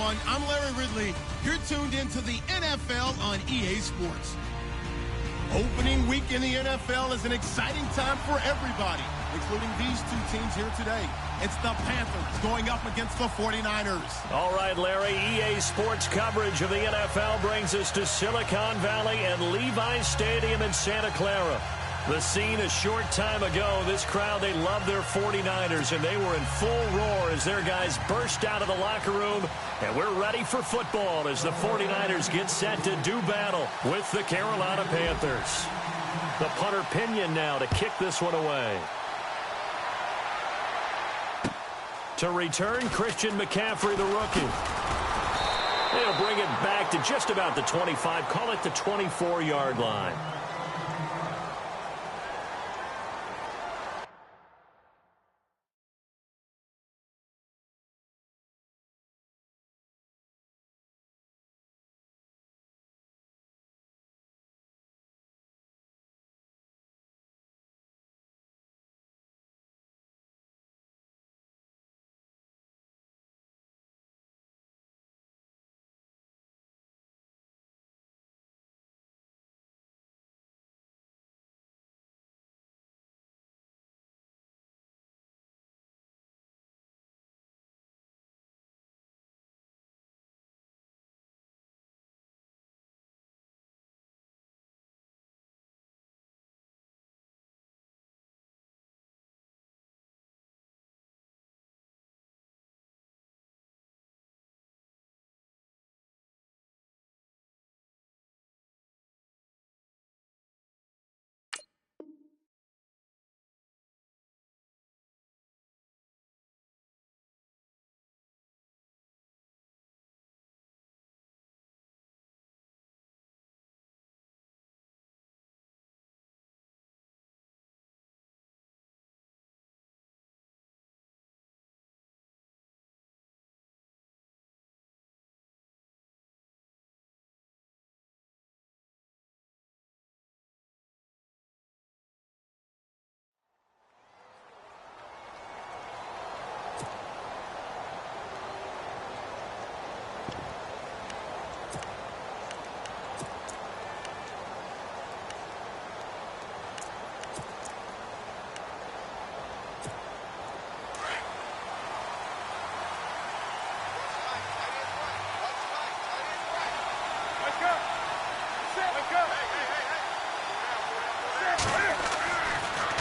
everyone. I'm Larry Ridley. You're tuned into the NFL on EA Sports. Opening week in the NFL is an exciting time for everybody, including these two teams here today. It's the Panthers going up against the 49ers. All right, Larry, EA Sports coverage of the NFL brings us to Silicon Valley and Levi's Stadium in Santa Clara. The scene a short time ago, this crowd, they love their 49ers, and they were in full roar as their guys burst out of the locker room. And we're ready for football as the 49ers get set to do battle with the Carolina Panthers. The punter Pinion now to kick this one away. To return, Christian McCaffrey, the rookie. They'll bring it back to just about the 25, call it the 24-yard line.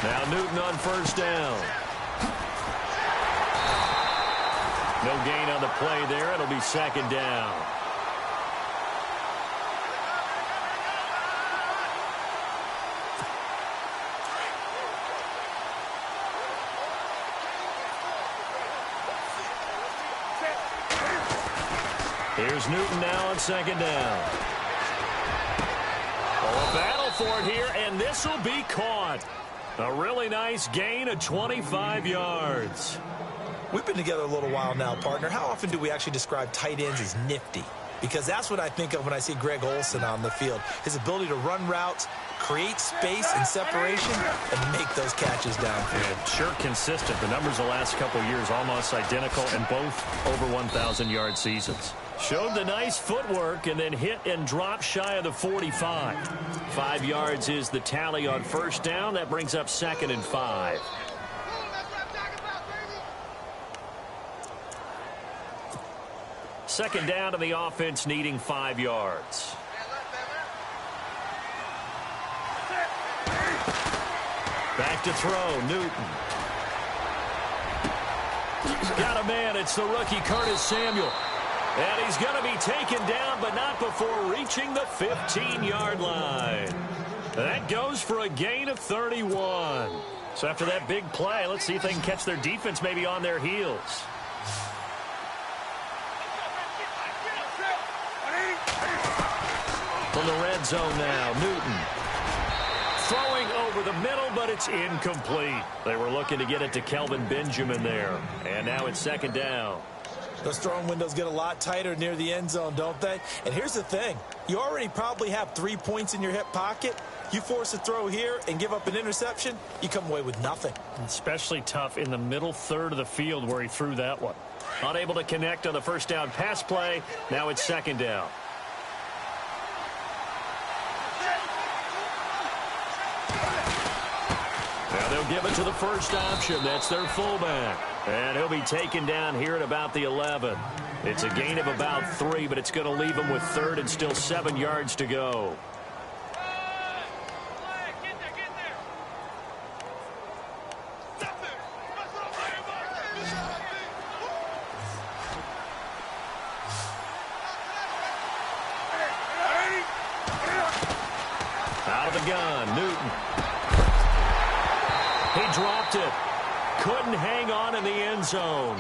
Now Newton on first down. No gain on the play there. It'll be second down. Here's Newton now on second down. Oh, a battle for it here, and this will be caught. A really nice gain of 25 yards. We've been together a little while now, partner. How often do we actually describe tight ends as nifty? Because that's what I think of when I see Greg Olsen on the field. His ability to run routes, create space and separation, and make those catches downfield. Yeah, sure consistent. The numbers the last couple years almost identical, and both over 1,000-yard seasons. Showed the nice footwork and then hit and dropped shy of the 45. 5 yards is the tally on first down. That brings up 2nd and 5. Second down to the offense, needing 5 yards. Back to throw, Newton. He's got a man. It's the rookie, Curtis Samuel. And he's going to be taken down, but not before reaching the 15-yard line. That goes for a gain of 31. So after that big play, let's see if they can catch their defense maybe on their heels. From the red zone now, Newton. Throwing over the middle, but it's incomplete. They were looking to get it to Kelvin Benjamin there. And now it's second down. Those throwing windows get a lot tighter near the end zone, don't they? And here's the thing. You already probably have 3 points in your hip pocket. You force a throw here and give up an interception, you come away with nothing. Especially tough in the middle third of the field where he threw that one. Unable to connect on the first down pass play. Now it's second down. Now they'll give it to the first option. That's their fullback. And he'll be taken down here at about the 11. It's a gain of about 3, but it's going to leave him with third and still 7 yards to go. Out of the gun, Newton. He dropped it. Couldn't hang on in the end zone.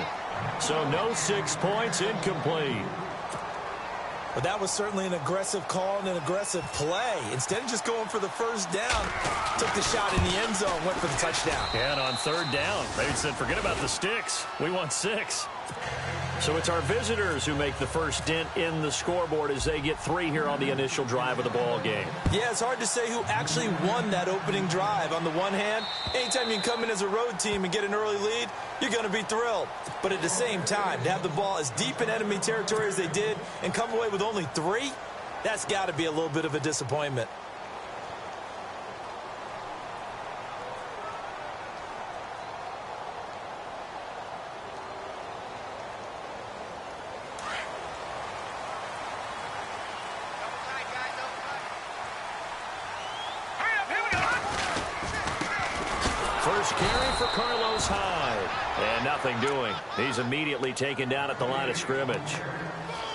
So no 6 points, incomplete. But that was certainly an aggressive call and an aggressive play. Instead of just going for the first down, took the shot in the end zone, went for the touchdown. Yeah, and on third down, they said, forget about the sticks. We want 6. So it's our visitors who make the first dent in the scoreboard as they get 3 here on the initial drive of the ball game. Yeah, it's hard to say who actually won that opening drive. On the one hand, anytime you can come in as a road team and get an early lead, you're going to be thrilled. But at the same time, to have the ball as deep in enemy territory as they did and come away with only 3, that's got to be a little bit of a disappointment. First carry for Carlos Hyde. And nothing doing. He's immediately taken down at the line of scrimmage.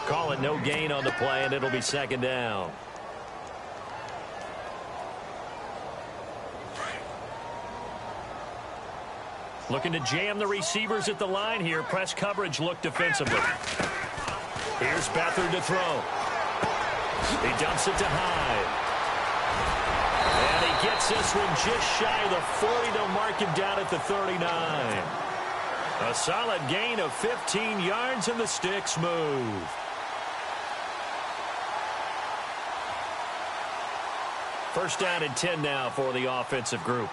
Call it no gain on the play, and it'll be second down. Looking to jam the receivers at the line here. Press coverage look defensively. Here's Beathard to throw. He dumps it to Hyde. And he gets this one just shy of the 40. They'll mark him down at the 39. A solid gain of 15 yards, and the sticks move. First down and 10 now for the offensive group.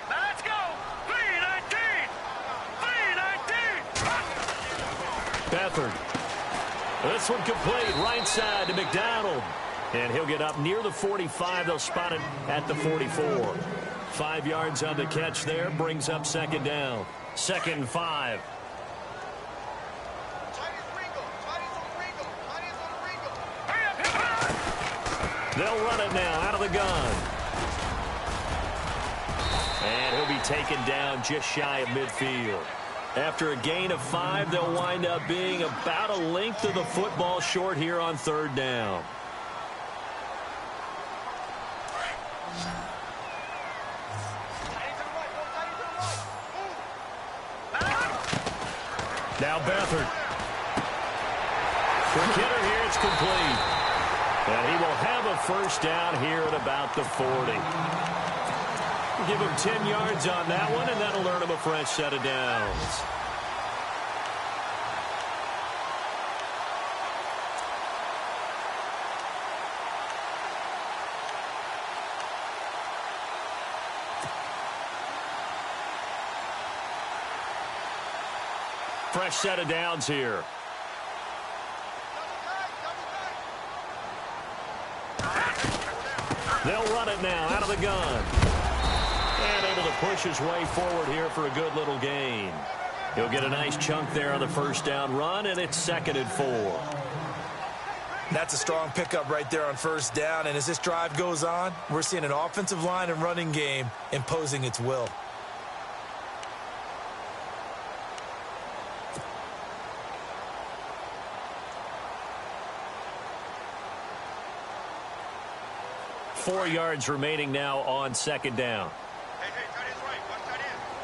Let's go! 3-19! 3-19! Beathard. This one complete. Right side to McDonald. And he'll get up near the 45. They'll spot it at the 44. 5 yards on the catch there. Brings up second down. 2nd and 5. They'll run it now out of the gun. And he'll be taken down just shy of midfield. After a gain of 5, they'll wind up being about a length of the football short here on third down. Now Beathard. Quick hitter here, it's complete. And he will have a first down here at about the 40. Give him 10 yards on that one, and that'll earn him a fresh set of downs. Fresh set of downs here. They'll run it now out of the gun. And able to push his way forward here for a good little gain. He'll get a nice chunk there on the first down run, and it's 2nd and 4. That's a strong pickup right there on first down. And as this drive goes on, we're seeing an offensive line and running game imposing its will. Four yards remaining now on second down.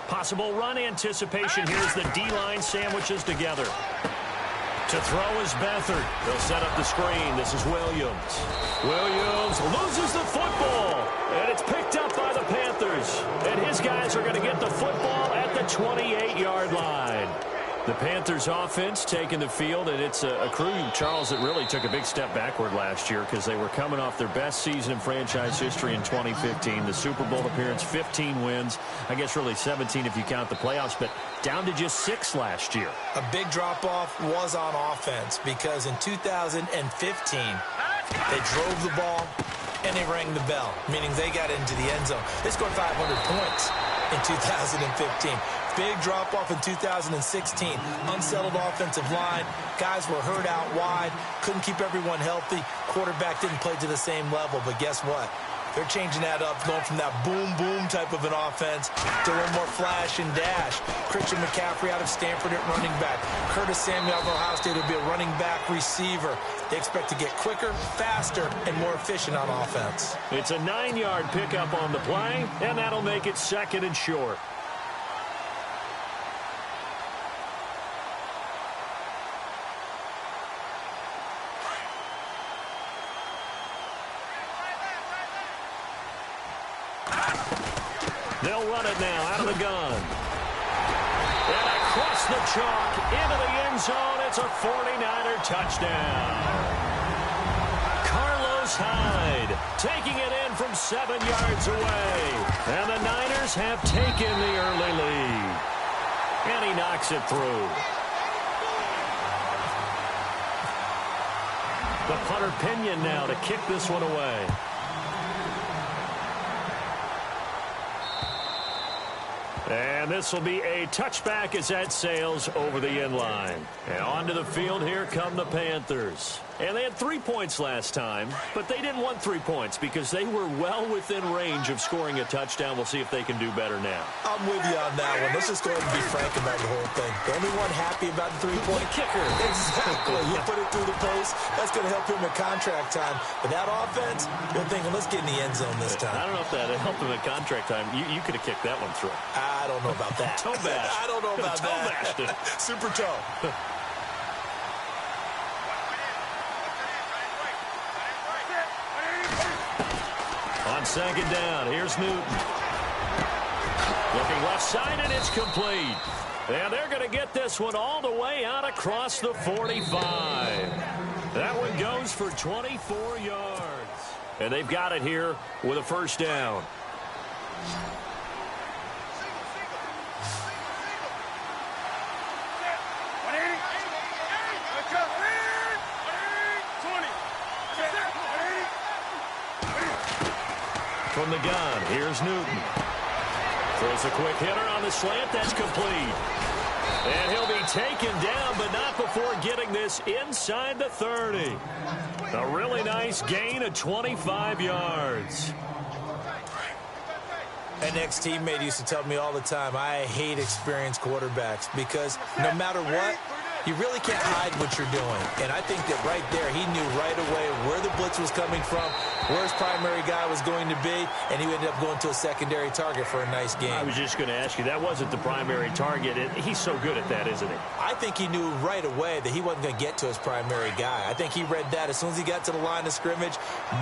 Possible run anticipation. Here's the D-line sandwiches together. To throw is Beathard. They'll set up the screen. This is Williams. Williams loses the football. And it's picked up by the Panthers. And his guys are going to get the football at the 28-yard line. The Panthers offense taking the field, and it's a crew, Charles, that really took a big step backward last year because they were coming off their best season in franchise history in 2015. The Super Bowl appearance, 15 wins. I guess really 17 if you count the playoffs, but down to just 6 last year. A big drop-off was on offense because in 2015, they drove the ball and they rang the bell, meaning they got into the end zone. They scored 500 points in 2015. Big drop-off in 2016. Unsettled offensive line. Guys were hurt out wide. Couldn't keep everyone healthy. Quarterback didn't play to the same level. But guess what? They're changing that up, going from that boom-boom type of an offense to a little more flash and dash. Christian McCaffrey out of Stanford at running back. Curtis Samuel of Ohio State will be a running back receiver. They expect to get quicker, faster, and more efficient on offense. It's a 9-yard pickup on the play, and that'll make it 2nd and short. They'll run it now out of the gun. And across the chalk into the end zone. It's a 49er touchdown. Carlos Hyde taking it in from 7 yards away. And the Niners have taken the early lead. And he knocks it through. The punter Pinion now to kick this one away. And this will be a touchback as that sails over the end line. And onto the field, here come the Panthers. And they had 3 points last time, but they didn't want 3 points because they were well within range of scoring a touchdown. We'll see if they can do better now. I'm with you on that one. Let's just go ahead and be frank about the whole thing. The only one happy about the three-point kicker. Exactly. You put it through the post. That's going to help him at contract time. But that offense, you're thinking, let's get in the end zone this time. I don't know if that helped him at contract time. You could have kicked that one through. I don't know about that. Toe bash. I don't know about toe that. Bashed it. Super toe. On 2nd down, here's Newton. Looking left side, and it's complete. And they're going to get this one all the way out across the 45. That one goes for 24 yards. And they've got it here with a 1st down. From the gun, here's Newton. Throws a quick hitter on the slant. That's complete. And he'll be taken down, but not before getting this inside the 30. A really nice gain of 25 yards. An ex-teammate used to tell me all the time, I hate experienced quarterbacks because no matter what, you really can't hide what you're doing. And I think that right there, he knew right away where the blitz was coming from, where his primary guy was going to be, and he ended up going to a secondary target for a nice game. I was just going to ask you, that wasn't the primary target. He's so good at that, isn't he? I think he knew right away that he wasn't going to get to his primary guy. I think he read that as soon as he got to the line of scrimmage,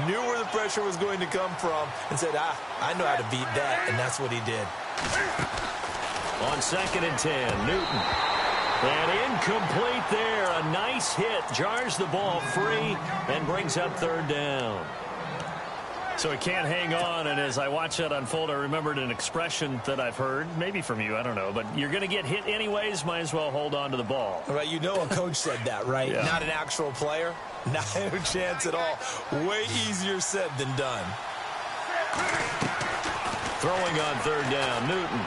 knew where the pressure was going to come from, and said, I know how to beat that, and that's what he did. On 2nd and 10, Newton. And incomplete there. A nice hit. Jars the ball free and brings up 3rd down. So he can't hang on, and as I watch that unfold, I remembered an expression that I've heard, maybe from you, I don't know, but you're going to get hit anyways, might as well hold on to the ball. Right, you know a coach said that, right? Yeah. Not an actual player. Not a chance at all. Way easier said than done. Throwing on 3rd down, Newton.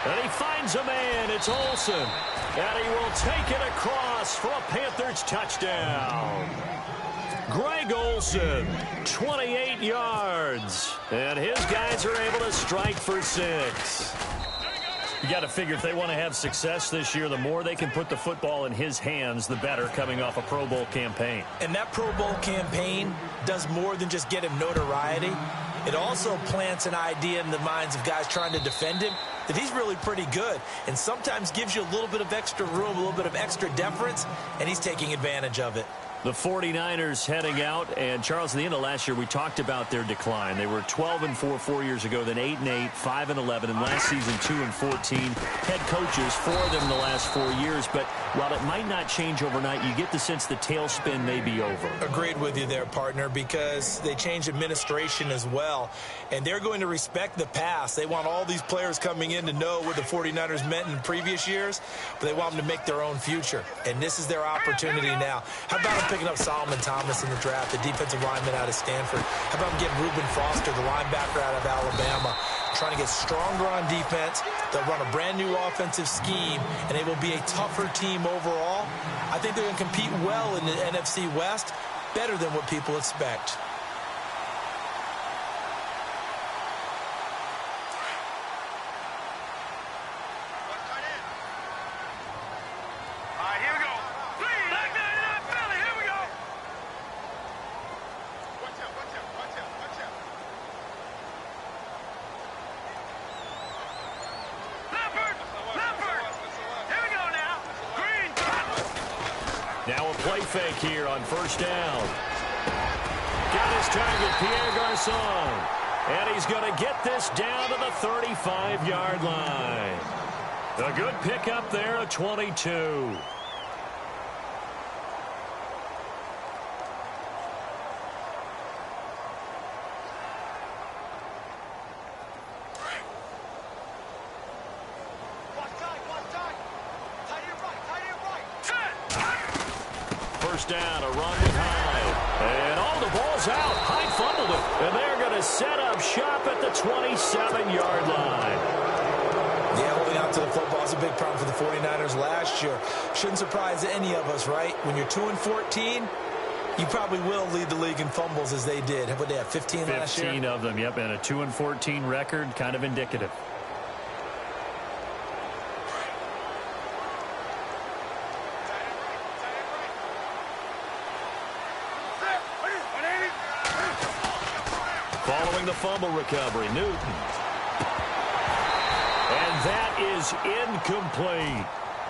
And he finds a man. It's Olsen. And he will take it across for a Panthers touchdown. Greg Olsen, 28 yards. And his guys are able to strike for 6. You got to figure if they want to have success this year, the more they can put the football in his hands, the better, coming off a Pro Bowl campaign. And that Pro Bowl campaign does more than just get him notoriety. It also plants an idea in the minds of guys trying to defend him that he's really pretty good, and sometimes gives you a little bit of extra room, a little bit of extra deference, and he's taking advantage of it. The 49ers heading out, and Charles, at the end of last year, we talked about their decline. They were 12-4 4 years ago, then 8-8, 5-11, and last season 2-14. Head coaches, 4 of them in the last 4 years, but while it might not change overnight, you get the sense the tailspin may be over. Agreed with you there, partner, because they changed administration as well, and they're going to respect the past. They want all these players coming in to know what the 49ers meant in previous years, but they want them to make their own future, and this is their opportunity now. How about them picking up Solomon Thomas in the draft, the defensive lineman out of Stanford? How about them getting Reuben Foster, the linebacker out of Alabama, trying to get stronger on defense? They'll run a brand-new offensive scheme, and they will be a tougher team overall. I think they're going to compete well in the NFC West, better than what people expect. Now a play fake here on first down. Got his target, Pierre Garçon. And he's going to get this down to the 35-yard line. A good pickup there, a 22. First down, a run with Hyde. And all the ball's out. Hyde fumbled it. And they're going to set up shop at the 27-yard line. Yeah, holding out to the football is a big problem for the 49ers last year. Shouldn't surprise any of us, right? When you're 2-14, you probably will lead the league in fumbles as they did. What, they have 15 last year? 15 of them, yep. And a 2-14 record, kind of indicative. Following the fumble recovery, Newton. And that is incomplete.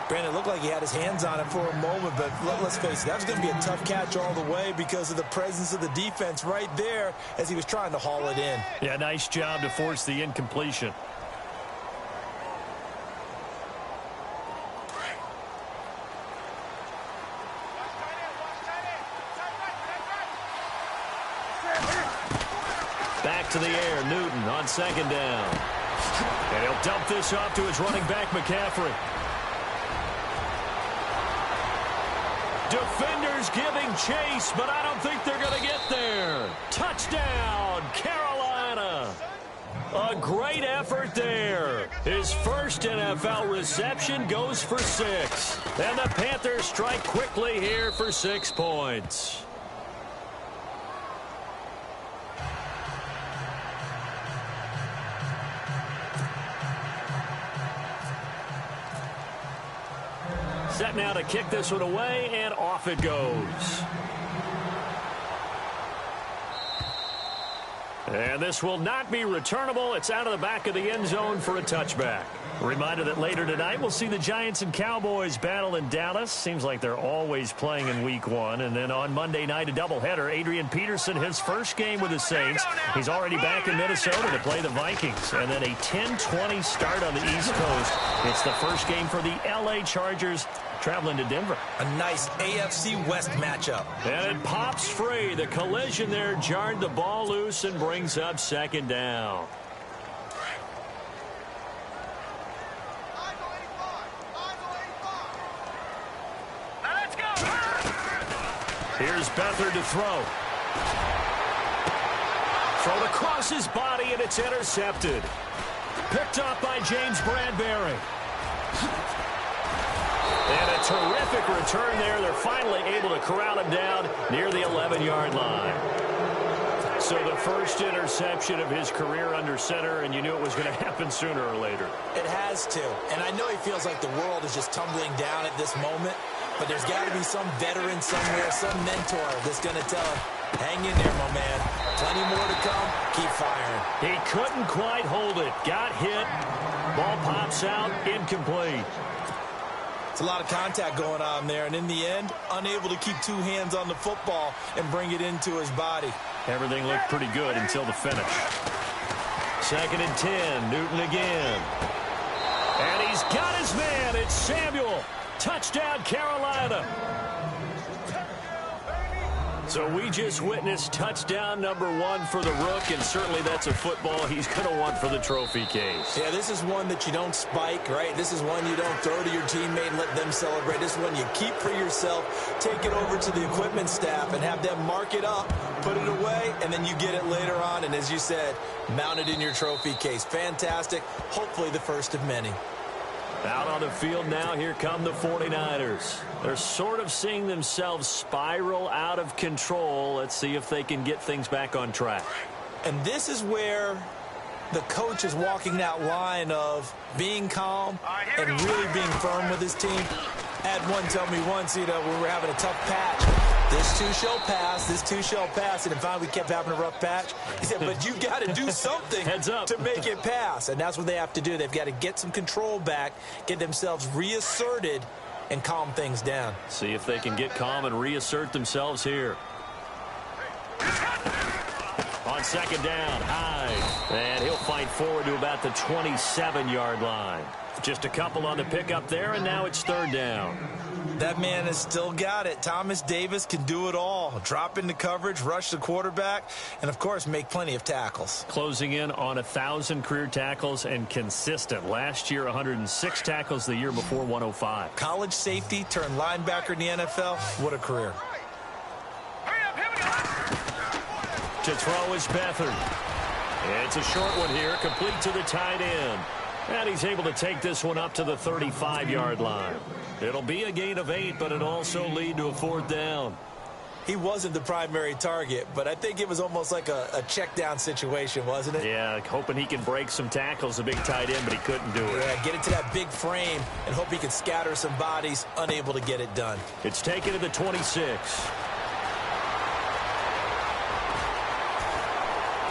Brandon, it looked like he had his hands on it for a moment, but let's face it, that was going to be a tough catch all the way because of the presence of the defense right there as he was trying to haul it in. Yeah, nice job to force the incompletion. Back to the air, Newton on second down. And he'll dump this off to his running back, McCaffrey. Defenders giving chase, but I don't think they're going to get there. Touchdown, Carolina. A great effort there. His first NFL reception goes for 6. And the Panthers strike quickly here for 6 points. Set now to kick this one away, and off it goes. And this will not be returnable. It's out of the back of the end zone for a touchback. A reminder that later tonight we'll see the Giants and Cowboys battle in Dallas. Seems like they're always playing in week 1. And then on Monday night, a doubleheader. Adrian Peterson, his first game with the Saints. He's already back in Minnesota to play the Vikings. And then a 10-20 start on the East Coast. It's the first game for the L.A. Chargers traveling to Denver. A nice AFC West matchup. And it pops free. The collision there jarred the ball loose and brings up second down. Here's Beathard to throw. Thrown across his body, and it's intercepted. Picked up by James Bradbury. And a terrific return there. They're finally able to corral him down near the 11-yard line. So the first interception of his career under center, and you knew it was going to happen sooner or later. It has to. And I know he feels like the world is just tumbling down at this moment, but there's got to be some veteran somewhere, some mentor that's going to tell him, hang in there, my man. Plenty more to come. Keep firing. He couldn't quite hold it. Got hit. Ball pops out. Incomplete. It's a lot of contact going on there, and in the end, unable to keep two hands on the football and bring it into his body. Everything looked pretty good until the finish. 2nd and 10, Newton again. And he's got his man. It's Samuel. Touchdown, Carolina. So we just witnessed touchdown number 1 for the Rook, and certainly that's a football he's going to want for the trophy case. Yeah, this is one that you don't spike, right? This is one you don't throw to your teammate and let them celebrate. This is one you keep for yourself, take it over to the equipment staff and have them mark it up, put it away, and then you get it later on, and as you said, mount it in your trophy case. Fantastic. Hopefully the first of many. Out on the field now, here come the 49ers. They're sort of seeing themselves spiral out of control. Let's see if they can get things back on track. And this is where the coach is walking that line of being calm and really being firm with his team. I had one tell me once, when we were having a tough patch, this too shall pass, this too shall pass, and finally we kept having a rough patch. He said, but you got to do something Heads up. to make it pass, and that's what they have to do. They've got to get some control back, get themselves reasserted, and calm things down. See if they can get calm and reassert themselves here. On 2nd down, Hyde. And he'll fight forward to about the 27-yard line. Just a couple on the pickup there, and now it's 3rd down. That man has still got it. Thomas Davis can do it all. Drop into coverage, rush the quarterback, and, of course, make plenty of tackles. Closing in on 1,000 career tackles and consistent. Last year, 106 tackles. The year before, 105. College safety turned linebacker in the NFL. What a career. To throw is Beathard. It's a short one here, complete to the tight end. And he's able to take this one up to the 35-yard line. It'll be a gain of 8, but it'll also lead to a 4th down. He wasn't the primary target, but I think it was almost like a check down situation, wasn't it? Yeah, hoping he can break some tackles, a big tight end, but he couldn't do it. Yeah, get it to that big frame and hope he can scatter some bodies, unable to get it done. It's taken to the 26.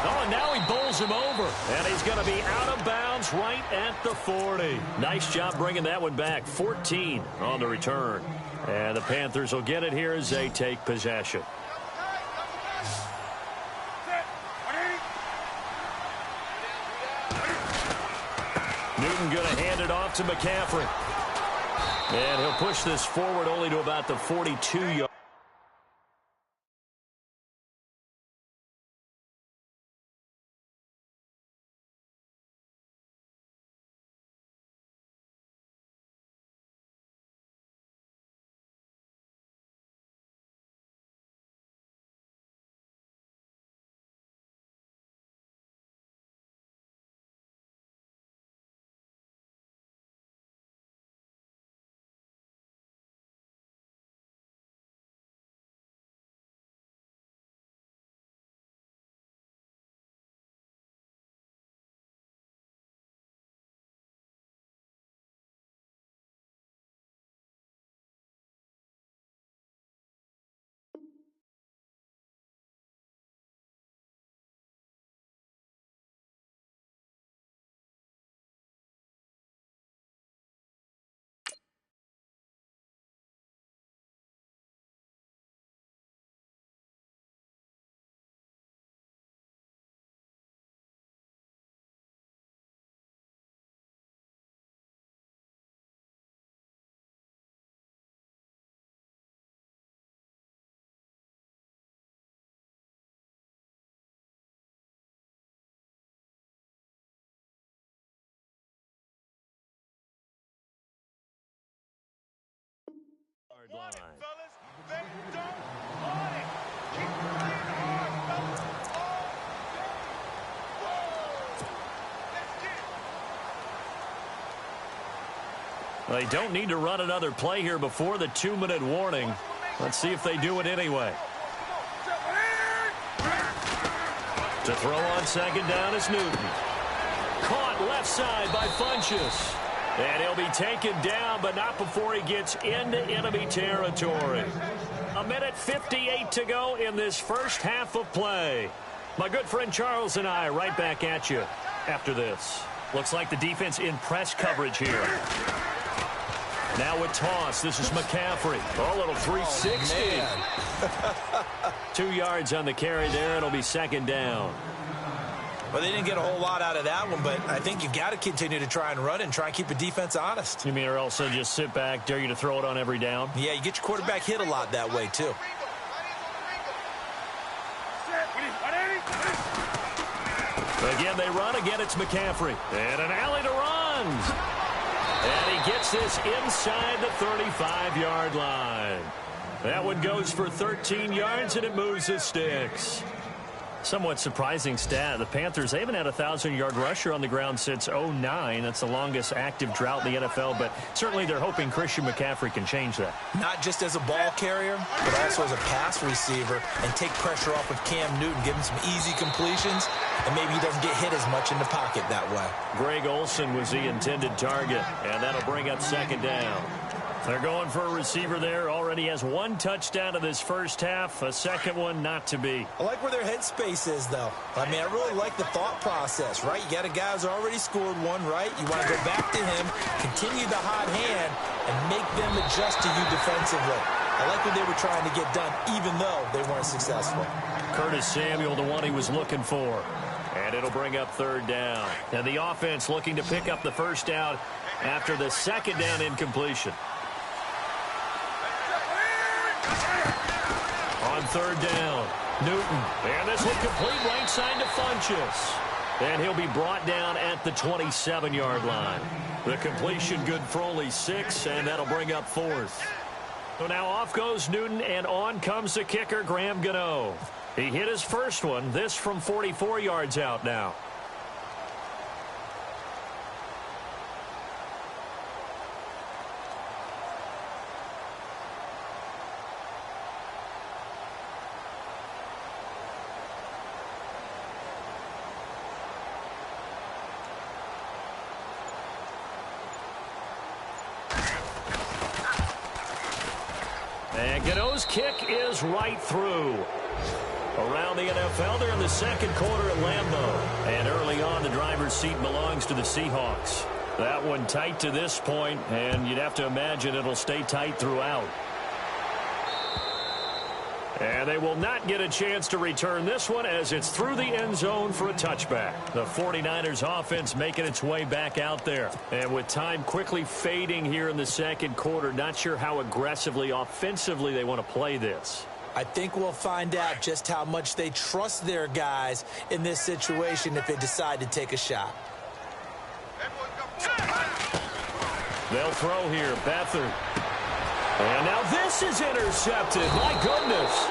Oh, and now he bowls him over. And he's going to be out of bounds right at the 40. Nice job bringing that one back. 14 on the return. And the Panthers will get it here as they take possession. Newton going to hand it off to McCaffrey. And he'll push this forward only to about the 42-yard. Line. They don't need to run another play here before the 2-minute warning. Let's see if they do it anyway. To throw on 2nd down is Newton. Caught left side by Funchess. And he'll be taken down, but not before he gets into enemy territory. 1:58 to go in this first half of play. My good friend Charles and I right back at you after this. Looks like the defense in press coverage here. Now with toss, this is McCaffrey. Oh, a little 360. Oh, 2 yards on the carry there. It'll be second down. Well, they didn't get a whole lot out of that one, but I think you've got to continue to try and run and try and keep the defense honest. You mean or else they'll just sit back, dare you to throw it on every down? Yeah, you get your quarterback hit a lot that way, too. Again, they run. Again, it's McCaffrey. And an alley to runs. And he gets this inside the 35-yard line. That one goes for 13 yards, and it moves the sticks. Somewhat surprising stat. The Panthers, they haven't had a 1,000-yard rusher on the ground since 2009. That's the longest active drought in the NFL, but certainly they're hoping Christian McCaffrey can change that. Not just as a ball carrier, but also as a pass receiver, and take pressure off of Cam Newton, give him some easy completions, and maybe he doesn't get hit as much in the pocket that way. Greg Olsen was the intended target, and that'll bring up second down. They're going for a receiver there. Already has 1 touchdown of this first half. A second one not to be. I like where their headspace is, though. I mean, I really like the thought process, right? You got a guy who's already scored one, right? You want to go back to him, continue the hot hand, and make them adjust to you defensively. I like what they were trying to get done, even though they weren't successful. Curtis Samuel, the one he was looking for. And it'll bring up third down. And the offense looking to pick up the first down after the second down incompletion. On third down, Newton. And this will complete right side to Funchess. And he'll be brought down at the 27-yard line. The completion good for only 6, and that'll bring up fourth. So now off goes Newton, and on comes the kicker, Graham Gano. He hit his first one, this from 44 yards out now. And Gano's kick is right through. Around the NFL, they're in the second quarter at Lambeau. And early on, the driver's seat belongs to the Seahawks. That one tight to this point, and you'd have to imagine it'll stay tight throughout. And they will not get a chance to return this one as it's through the end zone for a touchback. The 49ers offense making its way back out there. And with time quickly fading here in the second quarter, not sure how aggressively, offensively they want to play this. I think we'll find out just how much they trust their guys in this situation if they decide to take a shot. They'll throw here, Beathard. And now this is intercepted. My goodness.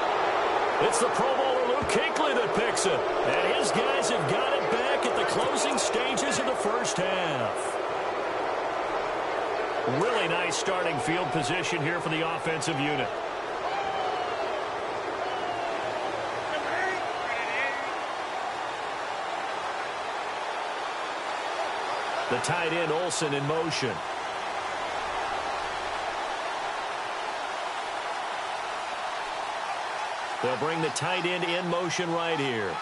It's the Pro Bowler Luke Kuechly that picks it. And his guys have got it back at the closing stages of the first half. Really nice starting field position here for the offensive unit. The tight end Olsen in motion. They'll bring the tight end in motion right here.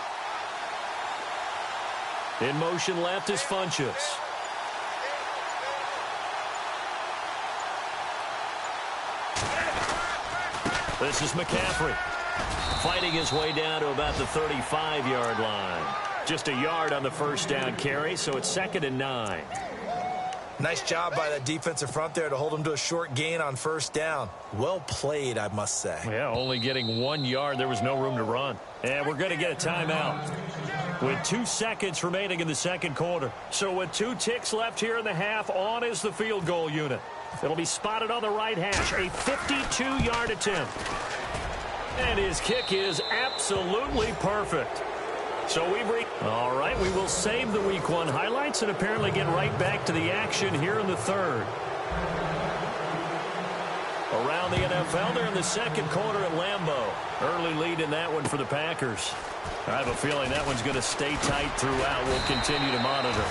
In motion left is Funchess. This is McCaffrey. Fighting his way down to about the 35-yard line. Just a yard on the first down carry, so it's 2nd and 9. Nice job by that defensive front there to hold him to a short gain on first down. Well played, I must say. Yeah, only getting 1 yard. There was no room to run. And we're going to get a timeout with 2 seconds remaining in the second quarter. So with 2 ticks left here in the half, on is the field goal unit. It'll be spotted on the right hash. A 52-yard attempt. And his kick is absolutely perfect. So all right, we will save the Week 1 highlights and apparently get right back to the action here in the third. Around the NFL, they're in the second quarter at Lambeau. Early lead in that one for the Packers. I have a feeling that one's going to stay tight throughout. We'll continue to monitor.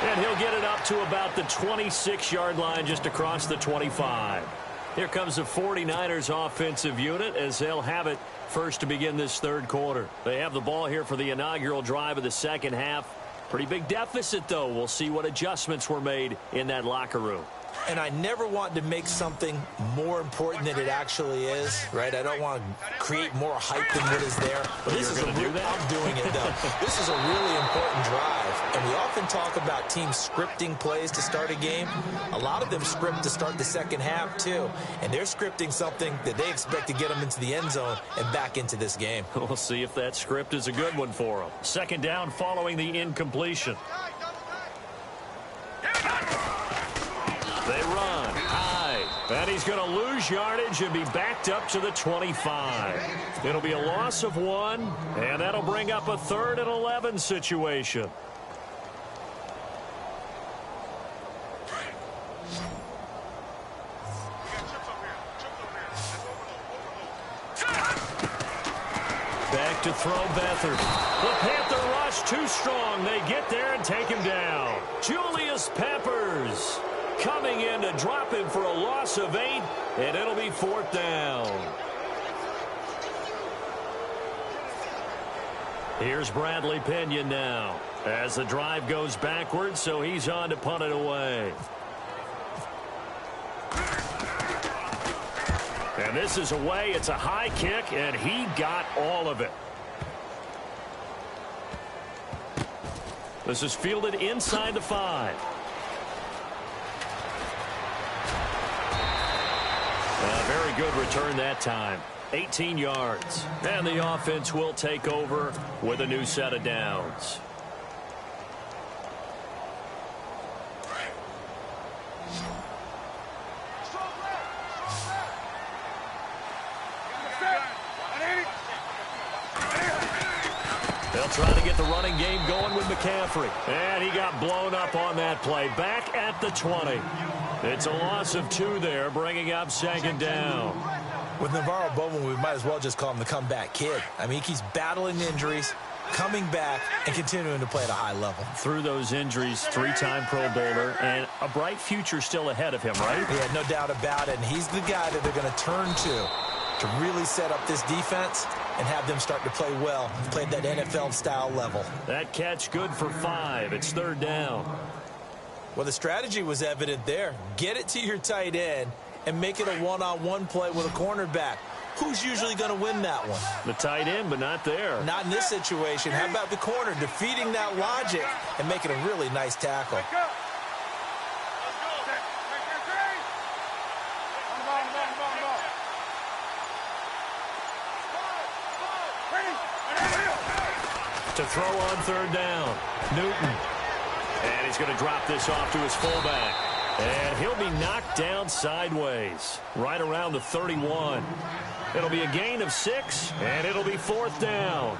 And he'll get it up to about the 26-yard line just across the 25. Here comes the 49ers offensive unit as they'll have it first to begin this third quarter. They have the ball here for the inaugural drive of the second half. Pretty big deficit, though. We'll see what adjustments were made in that locker room. And I never want to make something more important than it actually is, right? I don't want to create more hype than what is there. But this is I'm doing it, though. This is a really important drive. And we often talk about teams scripting plays to start a game. A lot of them script to start the second half, too. And they're scripting something that they expect to get them into the end zone and back into this game. We'll see if that script is a good one for them. Second down following the incompletion. They run high, and he's going to lose yardage and be backed up to the 25. It'll be a loss of 1, and that'll bring up a 3rd and 11 situation. Back to throw Beathard. The Panther rush too strong. They get there and take him down. Julius Peppers coming in to drop him for a loss of 8, and it'll be 4th down. Here's Bradley Pinion now as the drive goes backwards, so he's on to punt it away. And this is away. It's a high kick, and he got all of it. This is fielded inside the 5. A very good return that time. 18 yards. And the offense will take over with a new set of downs. They'll try to get the running game going with McCaffrey. And he got blown up on that play. Back at the 20. It's a loss of 2 there, bringing up 2nd down. With Navarro Bowman, we might as well just call him the comeback kid. I mean, he keeps battling injuries, coming back, and continuing to play at a high level. Through those injuries, 3-time Pro Bowler, and a bright future still ahead of him, right? Yeah, no doubt about it. And he's the guy that they're going to turn to really set up this defense and have them start to play well, play at that NFL-style level. That catch good for 5. It's 3rd down. Well, the strategy was evident there. Get it to your tight end and make it a one-on-one play with a cornerback. Who's usually going to win that one? The tight end, but not there. Not in this situation. How about the corner defeating that logic and making a really nice tackle? To throw on 3rd down. Newton. And he's going to drop this off to his fullback. And he'll be knocked down sideways, right around the 31. It'll be a gain of 6, and it'll be 4th down.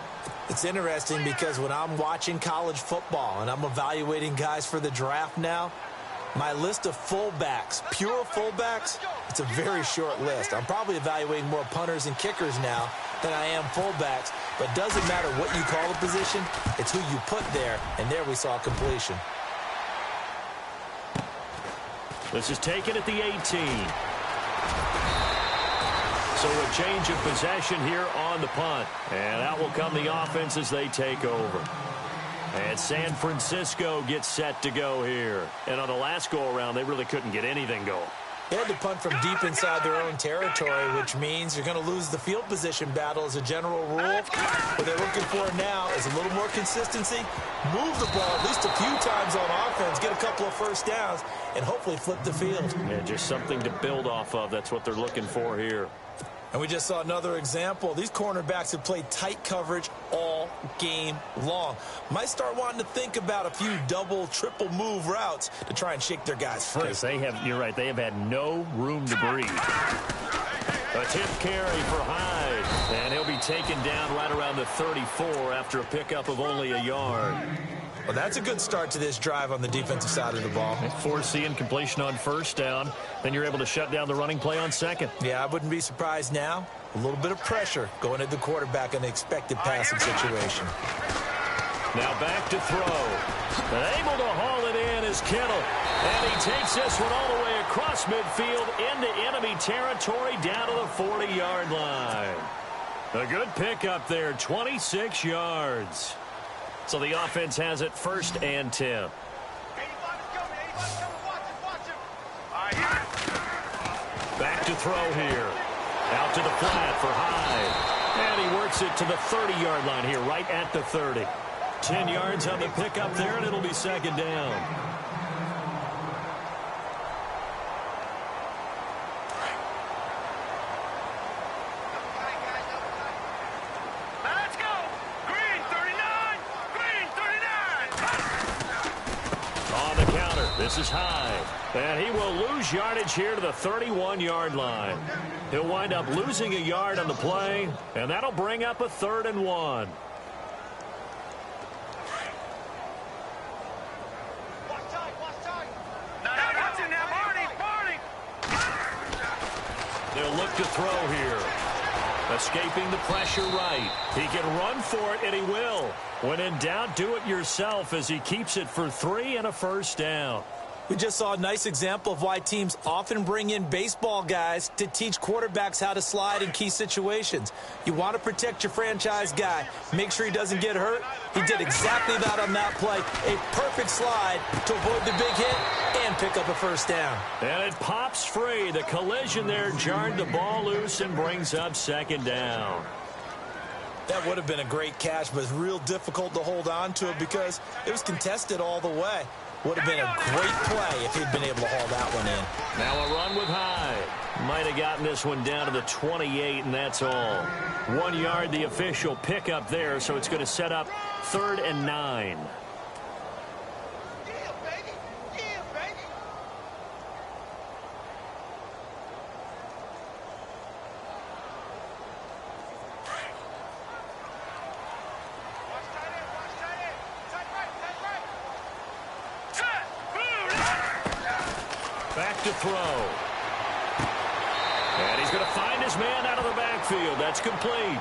It's interesting because when I'm watching college football and I'm evaluating guys for the draft now, my list of fullbacks, pure fullbacks, it's a very short list. I'm probably evaluating more punters and kickers now than I am fullbacks, but it doesn't matter what you call a position, it's who you put there, and there we saw completion. This is taken at the 18. So a change of possession here on the punt. And out will come the offense as they take over. And San Francisco gets set to go here. And on the last go-around, they really couldn't get anything going. They had to punt from deep inside their own territory, which means you're going to lose the field position battle as a general rule. What they're looking for now is a little more consistency, move the ball at least a few times on offense, get a couple of first downs, and hopefully flip the field. Yeah, just something to build off of. That's what they're looking for here. And we just saw another example. These cornerbacks have played tight coverage all game long. Might start wanting to think about a few double, triple move routes to try and shake their guys free. Because you're right, they have had no room to breathe. A tip carry for Hyde. And he'll be taken down right around the 34 after a pickup of only a yard. Well, that's a good start to this drive on the defensive side of the ball. Force the incompletion on 1st down. Then you're able to shut down the running play on 2nd. Yeah, I wouldn't be surprised now. A little bit of pressure going at the quarterback in the expected passing situation. Now back to throw. And able to haul it in is Kittle. And he takes this one all the way across midfield into enemy territory down to the 40-yard line. A good pickup there, 26 yards. So the offense has it 1st and 10. to throw here. Out to the flat for Hyde. And he works it to the 30-yard line here, right at the 30. 10 yards on the pickup there, and it'll be second down. Let's go. Green 39. Green 39. On the counter, this is Hyde. And he will lose yardage here to the 31-yard line. He'll wind up losing a yard on the play, and that'll bring up a 3rd and 1. They'll look to throw here. Escaping the pressure right. He can run for it, and he will. When in doubt, do it yourself as he keeps it for 3 and a first down. We just saw a nice example of why teams often bring in baseball guys to teach quarterbacks how to slide in key situations. You want to protect your franchise guy. Make sure he doesn't get hurt. He did exactly that on that play. A perfect slide to avoid the big hit and pick up a first down. And it pops free. The collision there jarred the ball loose and brings up second down. That would have been a great catch, but it's real difficult to hold on to it because it was contested all the way. Would have been a great play if he'd been able to haul that one in. Now a run with Hyde. Might have gotten this one down to the 28, and that's all. 1 yard, the official pickup there, so it's going to set up 3rd and 9. Back to throw. And he's going to find his man out of the backfield. That's complete.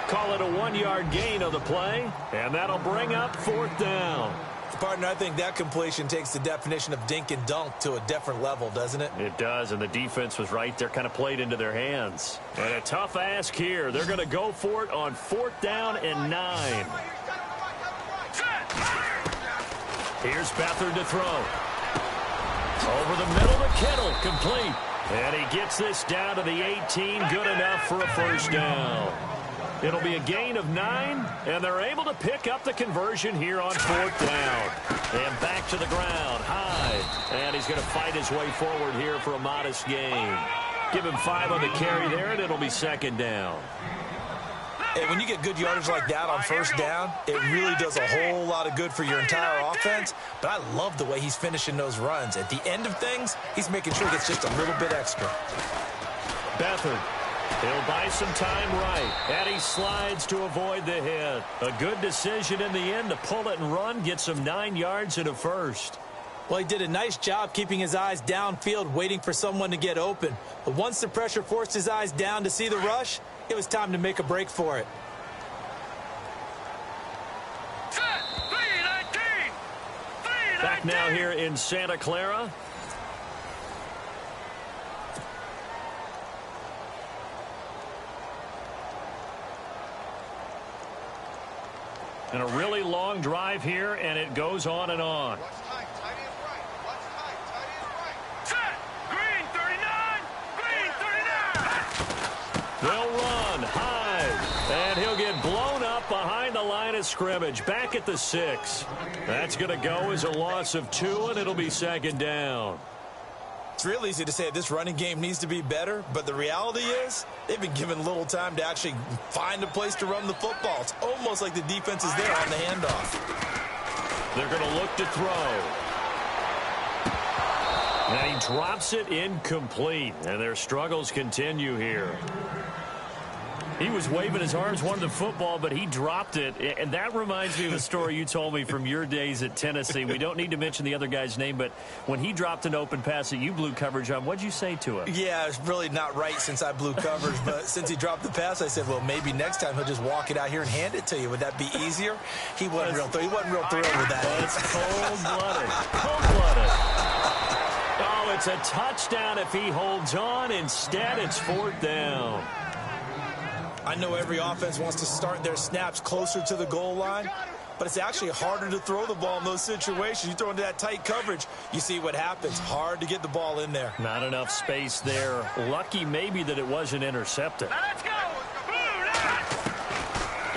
Call it a 1-yard gain on the play, and that'll bring up 4th down. Partner, I think that completion takes the definition of dink and dunk to a different level, doesn't it? It does, and the defense was right there, kind of played into their hands. And a tough ask here. They're going to go for it on 4th down and 9. Here's Beathard to throw. Over the middle to Kittle, complete. And he gets this down to the 18, good enough for a first down. It'll be a gain of 9, and they're able to pick up the conversion here on 4th down. And back to the ground, Hyde. And he's going to fight his way forward here for a modest gain. Give him 5 on the carry there, and it'll be second down. And when you get good yardage like that on first down, it really does a whole lot of good for your entire offense. But I love the way he's finishing those runs. At the end of things, he's making sure he gets just a little bit extra. Beathard. He'll buy some time right. And he slides to avoid the hit. A good decision in the end to pull it and run, get some 9 yards and a first. Well, he did a nice job keeping his eyes downfield, waiting for someone to get open. But once the pressure forced his eyes down to see the rush, it was time to make a break for it. Back now here in Santa Clara. And a really long drive here, and it goes on and on. They'll run. Hyde. And he'll get blown up behind the line of scrimmage. Back at the 6. That's going to go as a loss of 2, and it'll be second down. It's real easy to say this running game needs to be better, but the reality is they've been given little time to actually find a place to run the football. It's almost like the defense is there on the handoff. They're going to look to throw. And he drops it incomplete, and their struggles continue here. He was waving his arms, wanted the football, but he dropped it. And that reminds me of a story you told me from your days at Tennessee. We don't need to mention the other guy's name, but when he dropped an open pass that you blew coverage on, what'd you say to him? Yeah, it's really not right since I blew coverage, but since he dropped the pass, I said, well, maybe next time he'll just walk it out here and hand it to you. Would that be easier? He wasn't real thrilled with that. That's cold-blooded. Cold-blooded. Oh, it's a touchdown if he holds on. Instead, it's 4th down. I know every offense wants to start their snaps closer to the goal line, but it's actually harder to throw the ball in those situations. You throw into that tight coverage, you see what happens. Hard to get the ball in there. Not enough space there. Lucky maybe that it wasn't intercepted. Now let's go.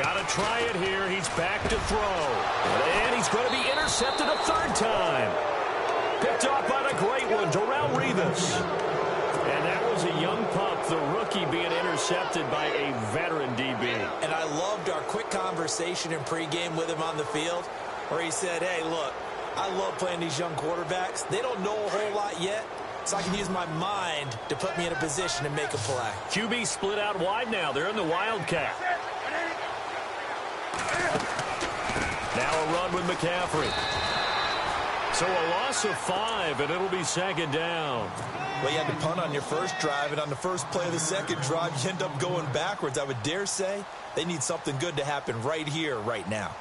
Got to try it here. He's back to throw. And he's going to be intercepted a third time. Picked off by the great one, Darrelle Revis. And that was a young pup, the rookie, being intercepted by a veteran DB. And I loved our quick conversation in pregame with him on the field where he said, hey, look, I love playing these young quarterbacks. They don't know a whole lot yet, so I can use my mind to put me in a position to make a play. QB split out wide now. They're in the Wildcat. Now a run with McCaffrey. So a loss of 5, and it'll be second down. Well, you had to punt on your first drive, and on the first play of the second drive, you end up going backwards. I would dare say they need something good to happen right here, right now.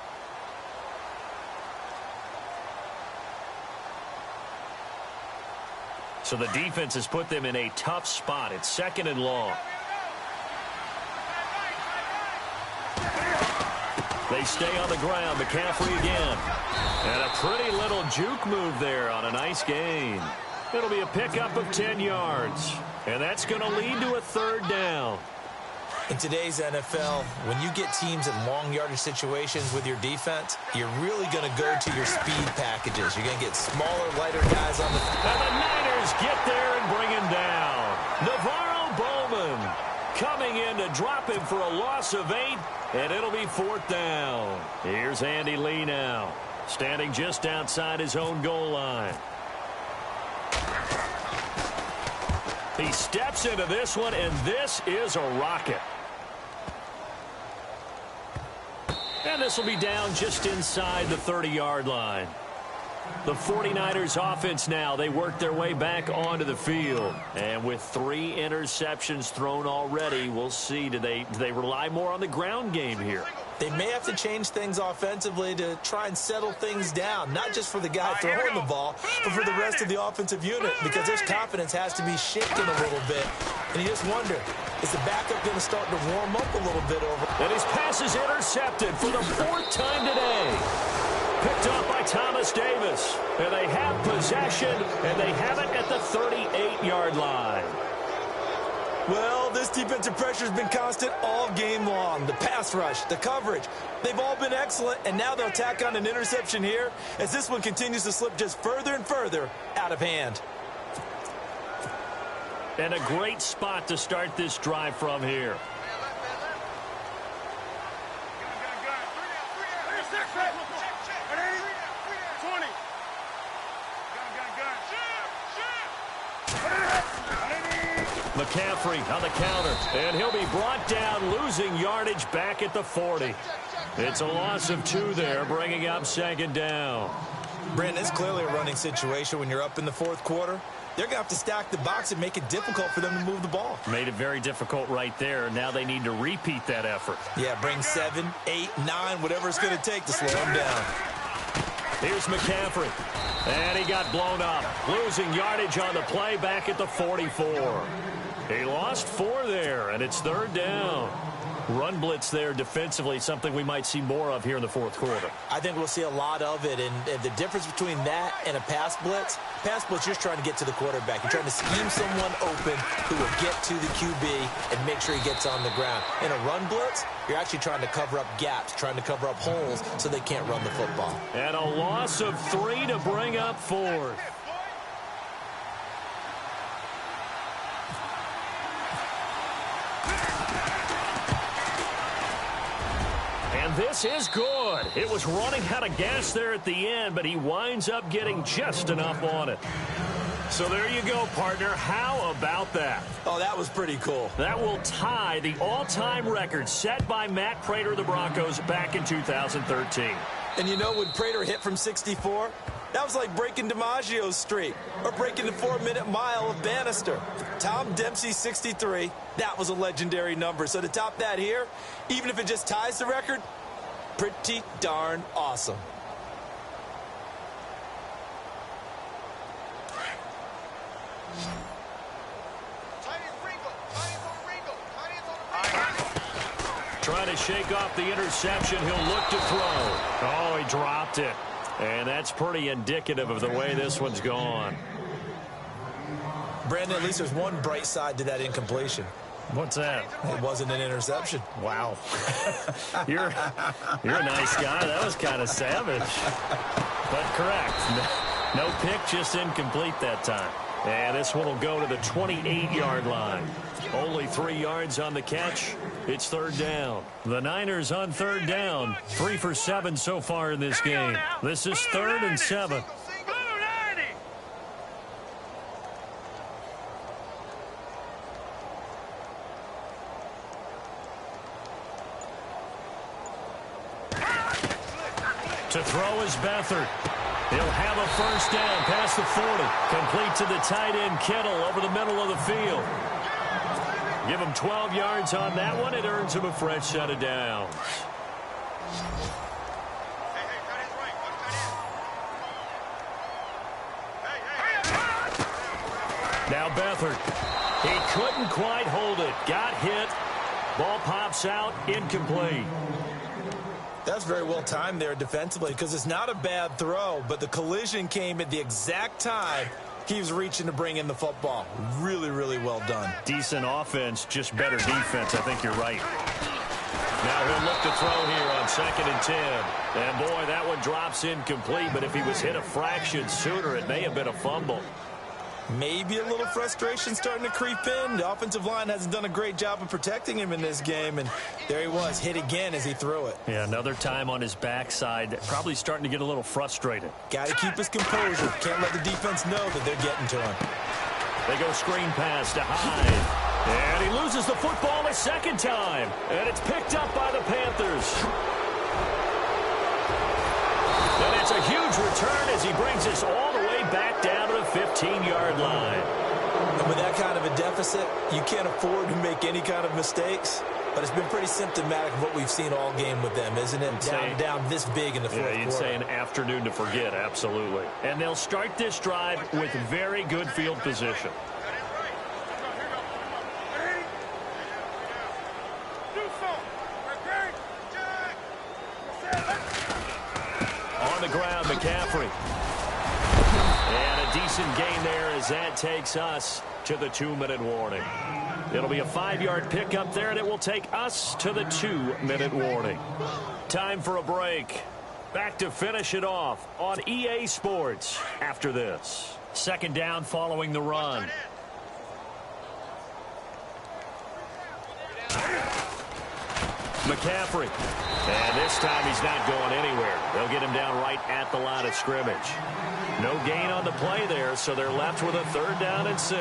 So the defense has put them in a tough spot. It's second and long. They stay on the ground. McCaffrey again. And a pretty little juke move there on a nice gain. It'll be a pickup of 10 yards. And that's going to lead to a third down. In today's NFL, when you get teams in long yardage situations with your defense, you're really going to go to your speed packages. You're going to get smaller, lighter guys on the field. And the Niners get there and bring him down. Navarro Bowman coming in to drop him for a loss of 8, and it'll be fourth down. Here's Andy Lee now, standing just outside his own goal line. He steps into this one, and this is a rocket. And this will be down just inside the 30-yard line. The 49ers offense now, they work their way back onto the field. And with 3 interceptions thrown already, we'll see, do they rely more on the ground game here? They may have to change things offensively to try and settle things down, not just for the guy throwing the ball, but for the rest of the offensive unit, because their confidence has to be shaken a little bit. And you just wonder, is the backup going to start to warm up a little bit over? And his pass is intercepted for the 4th time today. Picked up by Thomas Davis. And they have possession, and they have it at the 38-yard line. Well, this defensive pressure has been constant all game long. The pass rush, the coverage, they've all been excellent, and now they'll tack on an interception here as this one continues to slip just further and further out of hand. And a great spot to start this drive from here. McCaffrey on the counter, and he'll be brought down, losing yardage back at the 40. It's a loss of 2 there, bringing up second down. Brandon, it's clearly a running situation when you're up in the 4th quarter. They're going to have to stack the box and make it difficult for them to move the ball. Made it very difficult right there. Now they need to repeat that effort. Yeah, bring 7, 8, 9, whatever it's going to take to slow them down. Here's McCaffrey. And he got blown up, losing yardage on the play back at the 44. He lost 4 there, and it's third down. Run blitz there defensively, something we might see more of here in the 4th quarter. I think we'll see a lot of it, and the difference between that and a pass blitz, you're just trying to get to the quarterback. You're trying to scheme someone open who will get to the QB and make sure he gets on the ground. In a run blitz, you're actually trying to cover up gaps, trying to cover up holes so they can't run the football. And a loss of 3 to bring up 4th. And this is good. It was running out of gas there at the end, but he winds up getting just enough on it. So there you go, partner. How about that? Oh, that was pretty cool. That will tie the all-time record set by Matt Prater of the Broncos back in 2013. And you know, when Prater hit from 64, that was like breaking DiMaggio's streak or breaking the 4-minute mile of Bannister. Tom Dempsey, 63, that was a legendary number. So to top that here, even if it just ties the record, pretty darn awesome. Trying to shake off the interception. He'll look to throw. Oh, he dropped it. And that's pretty indicative of the way this one's gone. Brandon, at least there's one bright side to that incompletion. What's that? It wasn't an interception. Wow. You're a nice guy. That was kind of savage. But correct. No pick, just incomplete that time. And this one will go to the 28-yard line. Only 3 yards on the catch. It's third down. The Niners on third down. 3 for 7 so far in this game. This is 3rd and 7. To throw is Beathard. He'll have a first down past the 40. Complete to the tight end, Kittle, over the middle of the field. Give him 12 yards on that one. It earns him a fresh set of downs. Now Beathard. He couldn't quite hold it. Got hit. Ball pops out. Incomplete. That's very well timed there defensively because it's not a bad throw, but the collision came at the exact time he was reaching to bring in the football. Really, really well done. Decent offense, just better defense. I think you're right. Now he'll look to throw here on 2nd and 10. And boy, that one drops incomplete, but if he was hit a fraction sooner, it may have been a fumble. Maybe a little frustration starting to creep in. The offensive line hasn't done a great job of protecting him in this game, and there he was, hit again as he threw it. Yeah, another time on his backside, probably starting to get a little frustrated. Got to keep his composure. Can't let the defense know that they're getting to him. They go screen pass to Hyde. And he loses the football a second time. And it's picked up by the Panthers. And it's a huge return as he brings us all the way back down to the 15-yard line. And with that kind of a deficit, you can't afford to make any kind of mistakes. But it's been pretty symptomatic of what we've seen all game with them, isn't it? Down this big in the fourth quarter. You'd say an afternoon to forget, absolutely. And they'll start this drive with very good field position. On the ground, McCaffrey. And a decent gain there as that takes us to the 2-minute warning. It'll be a 5-yard pickup there, and it will take us to the 2-minute warning. Time for a break. Back to finish it off on EA Sports after this. 2nd down following the run. McCaffrey. And this time he's not going anywhere. They'll get him down right at the line of scrimmage. No gain on the play there, so they're left with a 3rd down and 6.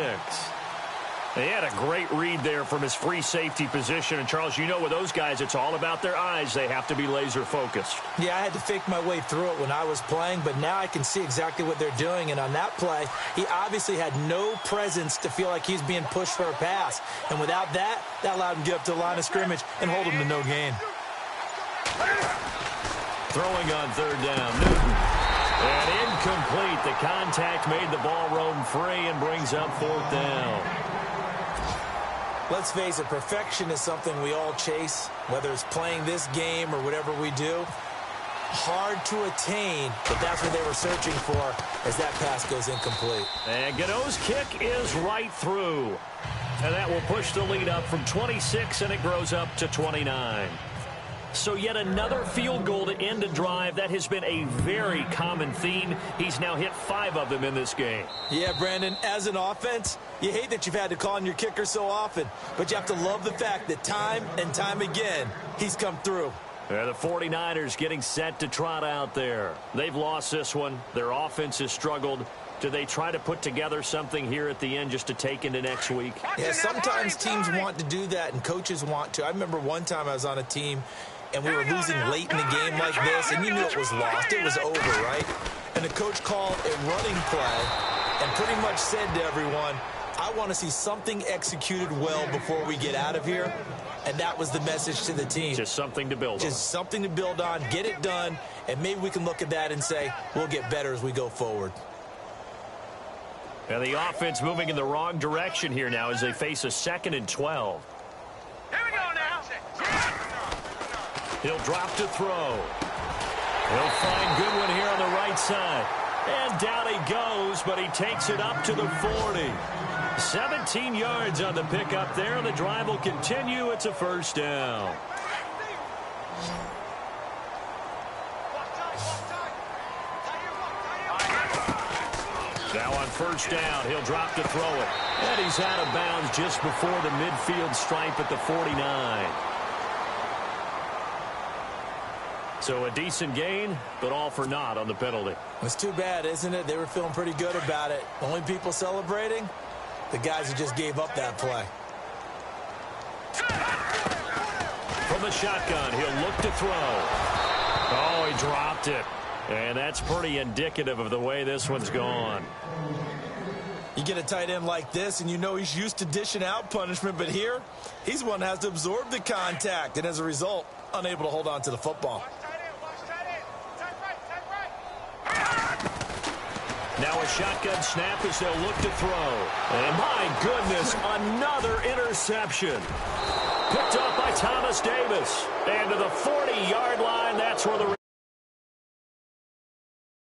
He had a great read there from his free safety position. And, Charles, you know with those guys, it's all about their eyes. They have to be laser focused. Yeah, I had to fake my way through it when I was playing, but now I can see exactly what they're doing. And on that play, he obviously had no presence to feel like he's being pushed for a pass. And without that, that allowed him to get up to the line of scrimmage and hold him to no gain. Throwing on 3rd down, Newton. And incomplete. The contact made the ball roam free and brings up 4th down. Let's face it, perfection is something we all chase, whether it's playing this game or whatever we do. Hard to attain, but that's what they were searching for as that pass goes incomplete. And Gano's kick is right through. And that will push the lead up from 26, and it grows up to 29. So yet another field goal to end a drive. That has been a very common theme. He's now hit 5 of them in this game. Yeah, Brandon, as an offense, you hate that you've had to call on your kicker so often, but you have to love the fact that time and time again, he's come through. The 49ers getting set to trot out there. They've lost this one. Their offense has struggled. Do they try to put together something here at the end just to take into next week? Yeah, sometimes teams want to do that and coaches want to. I remember one time I was on a team and we were losing late in the game like this, and you knew it was lost. It was over, right? And the coach called a running play and pretty much said to everyone, I want to see something executed well before we get out of here. And that was the message to the team. Just something to build on. Just something to build on, get it done, and maybe we can look at that and say, we'll get better as we go forward. And the offense moving in the wrong direction here now as they face a 2nd and 12. Here we go now. He'll drop to throw. He'll find Goodwin here on the right side. And down he goes, but he takes it up to the 40. 17 yards on the pickup there, and the drive will continue. It's a first down. Now on first down, he'll drop to throw it. And he's out of bounds just before the midfield stripe at the 49. So a decent gain, but all for naught on the penalty. It's too bad, isn't it? They were feeling pretty good about it. The only people celebrating, the guys who just gave up that play. From the shotgun, he'll look to throw. Oh, he dropped it. And that's pretty indicative of the way this one's gone. You get a tight end like this, and you know he's used to dishing out punishment, but here, he's the one that has to absorb the contact, and as a result, unable to hold on to the football. Now a shotgun snap as they'll look to throw. And my goodness, another interception. Picked up by Thomas Davis. And to the 40-yard line, that's where the